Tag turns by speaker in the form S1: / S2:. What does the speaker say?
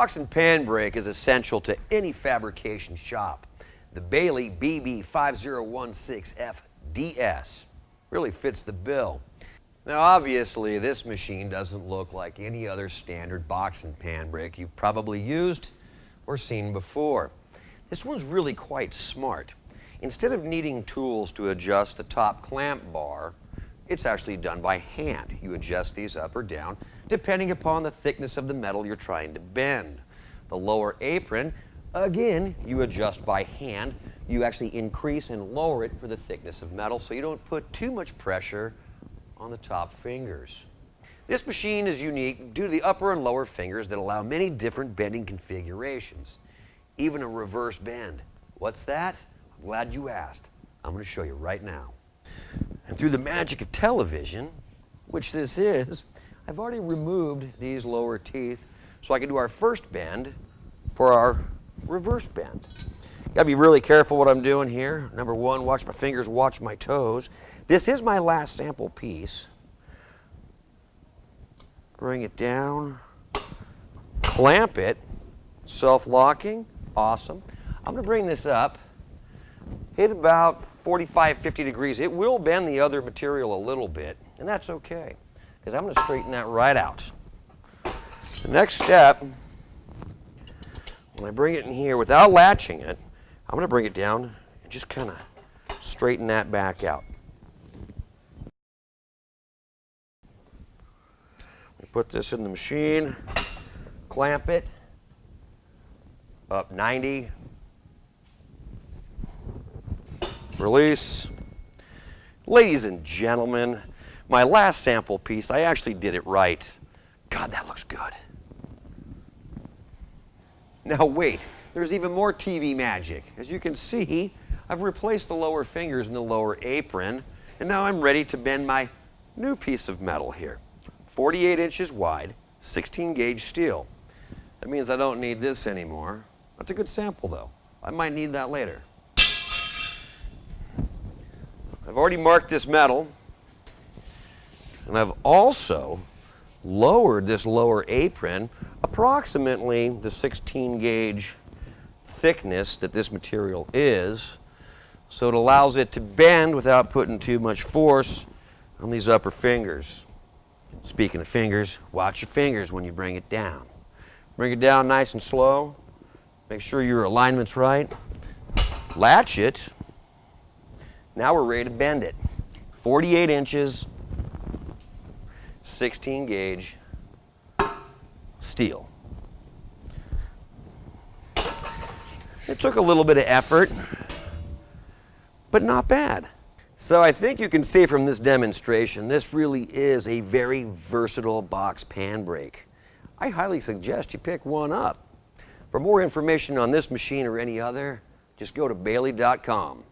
S1: box and pan brake is essential to any fabrication shop. The Baileigh BB-5016F-DS really fits the bill. Now obviously this machine doesn't look like any other standard box and pan brake you've probably used or seen before. This one's really quite smart. Instead of needing tools to adjust the top clamp bar, it's actually done by hand. You adjust these up or down depending upon the thickness of the metal you're trying to bend. The lower apron, again, you adjust by hand. You actually increase and lower it for the thickness of metal so you don't put too much pressure on the top fingers. This machine is unique due to the upper and lower fingers that allow many different bending configurations, even a reverse bend. What's that? I'm glad you asked. I'm going to show you right now. And through the magic of television, which this is, I've already removed these lower teeth so I can do our first bend for our reverse bend. Gotta be really careful what I'm doing here. Number one, watch my fingers, watch my toes. This is my last sample piece. Bring it down, clamp it, self-locking, awesome. I'm gonna bring this up, hit about 45, 50 degrees. It will bend the other material a little bit, and that's okay, because I'm gonna straighten that right out. The next step, when I bring it in here without latching it, I'm gonna bring it down and just kind of straighten that back out. Put this in the machine, clamp it, up 90, release. Ladies and gentlemen, my last sample piece, I actually did it right. God, that looks good. Now wait, there's even more TV magic. As you can see, I've replaced the lower fingers in the lower apron, and now I'm ready to bend my new piece of metal here. 48 inches wide, 16 gauge steel. That means I don't need this anymore. That's a good sample though. I might need that later. I've already marked this metal, and I've also lowered this lower apron approximately the 16 gauge thickness that this material is, so it allows it to bend without putting too much force on these upper fingers. Speaking of fingers, watch your fingers when you bring it down. Bring it down nice and slow. Make sure your alignment's right. Latch it. Now we're ready to bend it. 48 inches, 16 gauge steel. It took a little bit of effort, but not bad. So I think you can see from this demonstration, this really is a very versatile box pan brake. I highly suggest you pick one up. For more information on this machine or any other, just go to Baileigh.com.